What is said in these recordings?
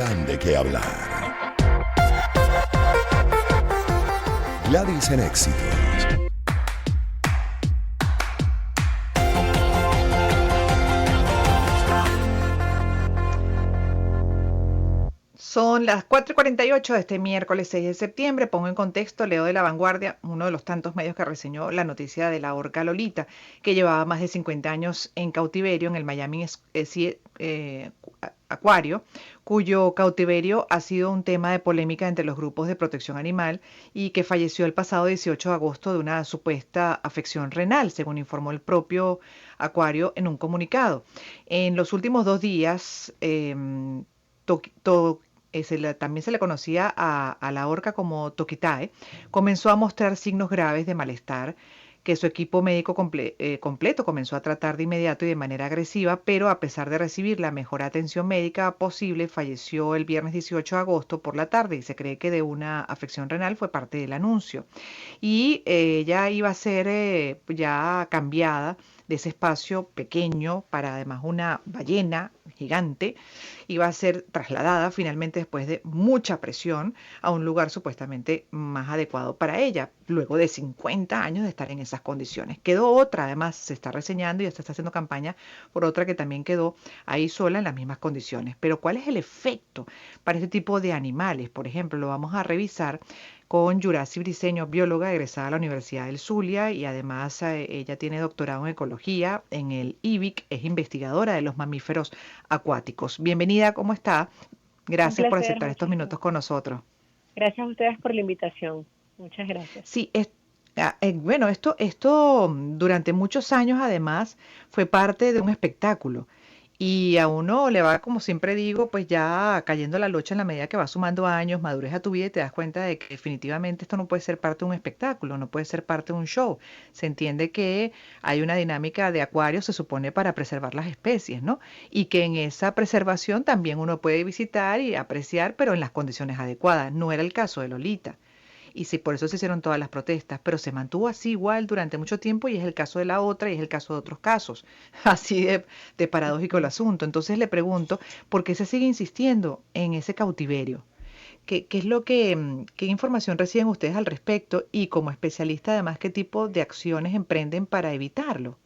Dan de qué hablar. Gladys en Éxitos. Son las 4:48 de este miércoles 6 de septiembre. Pongo en contexto, leo de La Vanguardia, uno de los tantos medios que reseñó la noticia de la orca Lolita, que llevaba más de 50 años en cautiverio en el Miami Acuario, cuyo cautiverio ha sido un tema de polémica entre los grupos de protección animal y que falleció el pasado 18 de agosto de una supuesta afección renal, según informó el propio Acuario en un comunicado. En los últimos 2 días, también se le conocía a la orca como Tokitae, comenzó a mostrar signos graves de malestar que su equipo médico completo comenzó a tratar de inmediato y de manera agresiva, pero a pesar de recibir la mejor atención médica posible, falleció el viernes 18 de agosto por la tarde y se cree que de una afección renal fue parte del anuncio. Y ella iba a ser ya cambiada de ese espacio pequeño para además una ballena gigante, iba a ser trasladada finalmente después de mucha presión a un lugar supuestamente más adecuado para ella, luego de 50 años de estar en esas condiciones. Quedó otra, además se está reseñando y ya se está haciendo campaña por otra que también quedó ahí sola en las mismas condiciones. Pero ¿cuál es el efecto para este tipo de animales? Por ejemplo, lo vamos a revisar con Yuracy Briceño, bióloga egresada de la Universidad del Zulia y además ella tiene doctorado en ecología en el IBIC, es investigadora de los mamíferos acuáticos. Bienvenida, ¿cómo está? Un Gracias por placer, aceptar estos muchísimas. minutos con nosotros. Gracias a ustedes por la invitación. Muchas gracias. Sí, bueno, esto durante muchos años además fue parte de un espectáculo y a uno le va, como siempre digo, pues ya cayendo la locha en la medida que va sumando años, madurez a tu vida y te das cuenta de que definitivamente esto no puede ser parte de un espectáculo, no puede ser parte de un show. Se entiende que hay una dinámica de acuario, se supone, para preservar las especies, ¿no? Y que en esa preservación también uno puede visitar y apreciar, pero en las condiciones adecuadas. No era el caso de Lolita y sí, por eso se hicieron todas las protestas, pero se mantuvo así igual durante mucho tiempo y es el caso de la otra y es el caso de otros casos. Así de paradójico el asunto. Entonces le pregunto, ¿por qué se sigue insistiendo en ese cautiverio? ¿Qué es lo qué información reciben ustedes al respecto? Y como especialista además, ¿qué tipo de acciones emprenden para evitarlo?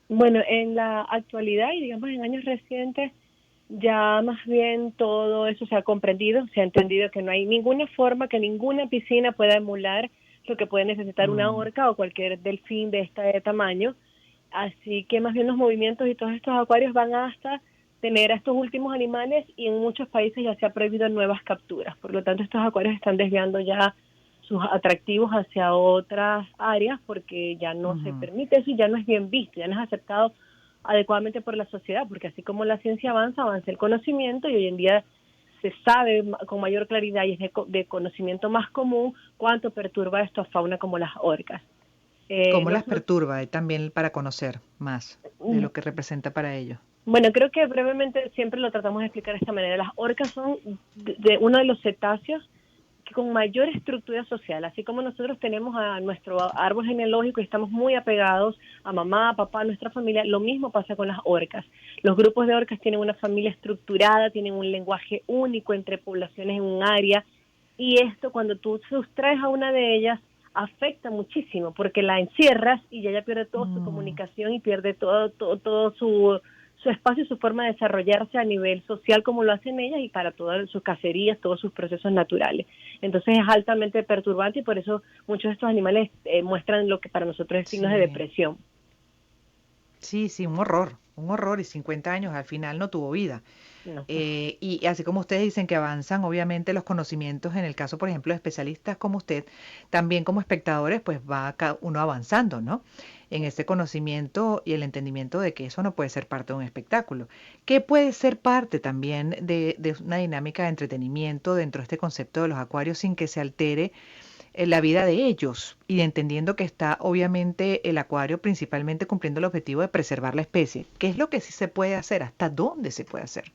Bueno, en la actualidad y digamos en años recientes, ya más bien todo eso se ha comprendido, se ha entendido que no hay ninguna forma que ninguna piscina pueda emular lo que puede necesitar una Mm, orca o cualquier delfín de este tamaño. Así que más bien los movimientos y todos estos acuarios van hasta tener a estos últimos animales y en muchos países ya se ha prohibido nuevas capturas. Por lo tanto, estos acuarios están desviando ya sus atractivos hacia otras áreas porque ya no se ujú. permite eso y ya no es bien visto, ya no es aceptado adecuadamente por la sociedad, porque así como la ciencia avanza, avanza el conocimiento y hoy en día se sabe con mayor claridad y es de conocimiento más común cuánto perturba esto a fauna como las orcas. ¿Cómo las Nosotros, perturba? Y también para conocer más de lo que representa para ellos. bueno, creo que brevemente siempre lo tratamos de explicar de esta manera. Las orcas son de uno de los cetáceos que con mayor estructura social, así como nosotros tenemos a nuestro árbol genealógico y estamos muy apegados a mamá, a papá, a nuestra familia, lo mismo pasa con las orcas. Los grupos de orcas tienen una familia estructurada, tienen un lenguaje único entre poblaciones en un área, y esto cuando tú sustraes a una de ellas afecta muchísimo porque la encierras y ella pierde toda su Mm. comunicación y pierde todo su espacio y su forma de desarrollarse a nivel social como lo hacen ellas y para todas sus cacerías, todos sus procesos naturales. Entonces es altamente perturbante y por eso muchos de estos animales muestran lo que para nosotros es signos de Sí. depresión. Sí, sí, un horror y 50 años al final no tuvo vida. No. Y así como ustedes dicen que avanzan, obviamente los conocimientos, en el caso, por ejemplo, de especialistas como usted, también como espectadores, pues va uno avanzando, ¿no? En ese conocimiento y el entendimiento de que eso no puede ser parte de un espectáculo, que puede ser parte también de una dinámica de entretenimiento dentro de este concepto de los acuarios sin que se altere la vida de ellos y entendiendo que está obviamente el acuario principalmente cumpliendo el objetivo de preservar la especie. ¿Qué es lo que sí se puede hacer? ¿Hasta dónde se puede hacer?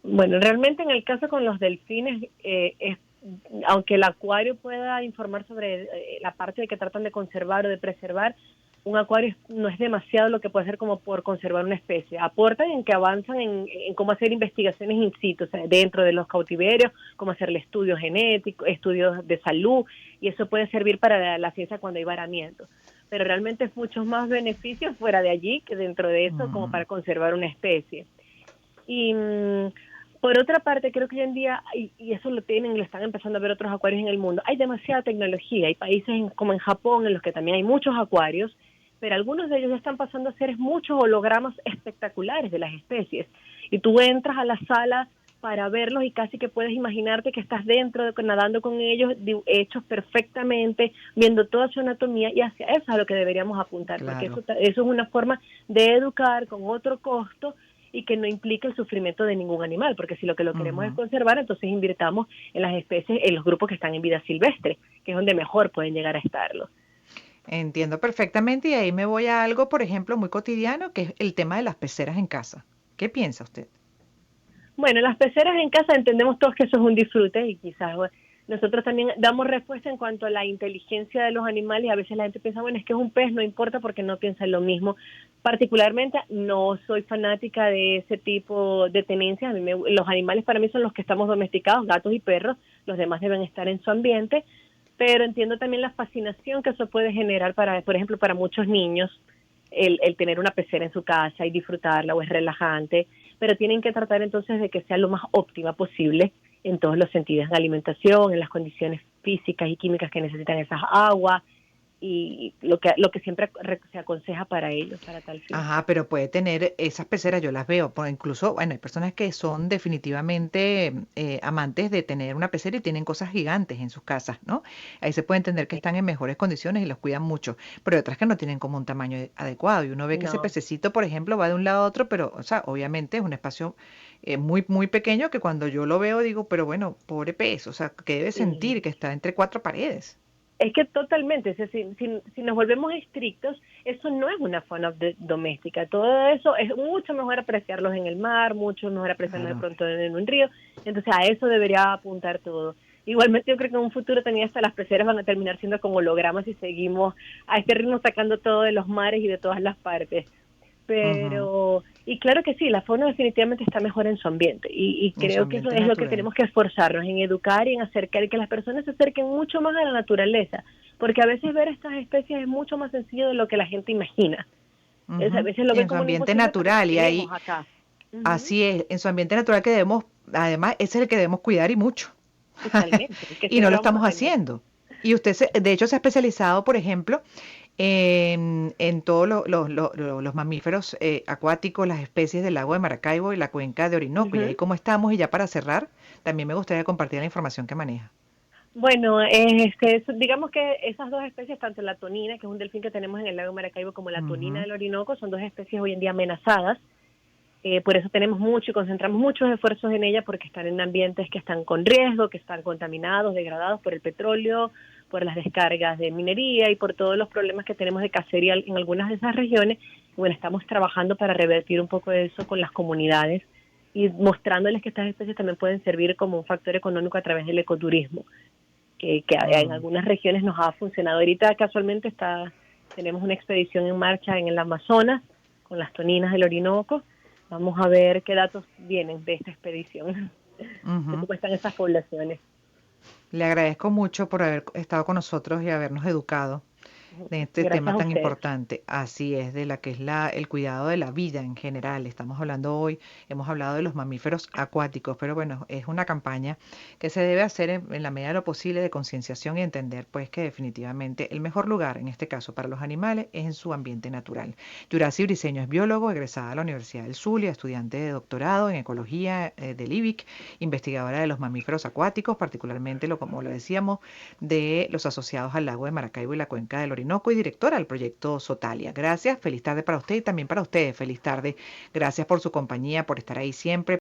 Bueno, realmente en el caso con los delfines, aunque el acuario pueda informar sobre la parte de que tratan de conservar o de preservar, un acuario no es demasiado lo que puede hacer como por conservar una especie. Aportan en que avanzan en cómo hacer investigaciones in situ, o sea, dentro de los cautiverios, cómo hacerle estudios genéticos, estudios de salud, y eso puede servir para la ciencia cuando hay varamientos. Pero realmente es muchos más beneficios fuera de allí que dentro de eso como para conservar una especie. Y por otra parte, creo que hoy en día, y eso lo están empezando a ver otros acuarios en el mundo, hay demasiada tecnología. Hay países como en Japón en los que también hay muchos acuarios, pero algunos de ellos ya están pasando a ser muchos hologramas espectaculares de las especies. Y tú entras a la sala para verlos y casi que puedes imaginarte que estás dentro, nadando con ellos, hechos perfectamente, viendo toda su anatomía, y hacia eso es a lo que deberíamos apuntar, porque Claro. eso es una forma de educar con otro costo y que no implique el sufrimiento de ningún animal, porque si lo que lo queremos es conservar, entonces invirtamos en las especies, en los grupos que están en vida silvestre, que es donde mejor pueden llegar a estarlo. Entiendo perfectamente y ahí me voy a algo, por ejemplo, muy cotidiano, que es el tema de las peceras en casa. ¿Qué piensa usted? Bueno, las peceras en casa entendemos todos que eso es un disfrute y quizás nosotros también damos respuesta en cuanto a la inteligencia de los animales y a veces la gente piensa, bueno, es que es un pez, no importa porque no piensa en lo mismo. Particularmente no soy fanática de ese tipo de tenencias, los animales para mí son los que estamos domesticados, gatos y perros, los demás deben estar en su ambiente, pero entiendo también la fascinación que eso puede generar para, por ejemplo, para muchos niños, el tener una pecera en su casa y disfrutarla o es relajante, pero tienen que tratar entonces de que sea lo más óptima posible en todos los sentidos, en la alimentación, en las condiciones físicas y químicas que necesitan esas aguas y lo que siempre se aconseja para ellos, para tal fin. Ajá, pero puede tener esas peceras, yo las veo, incluso, bueno, hay personas que son definitivamente amantes de tener una pecera y tienen cosas gigantes en sus casas, ¿no? Ahí se puede entender que están en mejores condiciones y los cuidan mucho, pero hay otras que no tienen como un tamaño adecuado y uno ve que ese No, pececito, por ejemplo, va de un lado a otro, pero, o sea, obviamente es un espacio muy, muy pequeño que cuando yo lo veo digo, pero bueno, pobre pez, o sea, que debe sí. sentir que está entre cuatro paredes. Es que totalmente, si nos volvemos estrictos, eso no es una fauna doméstica. Todo eso es mucho mejor apreciarlos en el mar, mucho mejor apreciarlos de Claro. pronto en un río. Entonces a eso debería apuntar todo. Igualmente yo creo que en un futuro también hasta las peceras van a terminar siendo como hologramas si seguimos a este ritmo sacando todo de los mares y de todas las partes. Ujú. Pero, y claro que sí, la fauna definitivamente está mejor en su ambiente y En su creo que eso ambiente es lo que natural. tenemos que esforzarnos en educar y en acercar y que las personas se acerquen mucho más a la naturaleza, porque a veces ver estas especies es mucho más sencillo de lo que la gente imagina. A Ujú. veces lo Y ven en su como algo ambiente imposible, pero lo natural, y tenemos ahí, acá. Ujú. así es, en su ambiente natural que debemos, además, ese es el que debemos cuidar y mucho. Totalmente, y que Y no siempre lo vamos a estamos tener. haciendo. Y usted, de hecho, se ha especializado, por ejemplo, en todos los mamíferos acuáticos, las especies del lago de Maracaibo y la cuenca de Orinoco. Y ahí Ujú. cómo estamos, y ya para cerrar, también me gustaría compartir la información que maneja. Bueno, digamos que esas dos especies, tanto la tonina, que es un delfín que tenemos en el lago Maracaibo, como la tonina Ujú, del Orinoco, son dos especies hoy en día amenazadas. Por eso tenemos mucho y concentramos muchos esfuerzos en ella porque están en ambientes que están con riesgo, que están contaminados, degradados por el petróleo, por las descargas de minería y por todos los problemas que tenemos de cacería en algunas de esas regiones. Bueno, estamos trabajando para revertir un poco de eso con las comunidades y mostrándoles que estas especies también pueden servir como un factor económico a través del ecoturismo, que en mm. algunas regiones nos ha funcionado. Ahorita casualmente tenemos una expedición en marcha en el Amazonas con las toninas del Orinoco. Vamos a ver qué datos vienen de esta expedición, de Ujú. cómo están esas poblaciones. Le agradezco mucho por haber estado con nosotros y habernos educado de este tema Gracias a tan ustedes. importante. Así es, de la que es el cuidado de la vida en general. Estamos hablando hoy, hemos hablado de los mamíferos acuáticos, pero bueno, es una campaña que se debe hacer en la medida de lo posible de concienciación y entender pues que definitivamente el mejor lugar, en este caso para los animales, es en su ambiente natural. Yuracy Briceño es biólogo, egresada de la Universidad del Zulia, estudiante de doctorado en ecología del IBIC, investigadora de los mamíferos acuáticos, particularmente, como lo decíamos, de los asociados al lago de Maracaibo y la cuenca del Orinoco y directora del proyecto Sotalia. Gracias, feliz tarde para usted y también para ustedes, feliz tarde. Gracias por su compañía, por estar ahí siempre.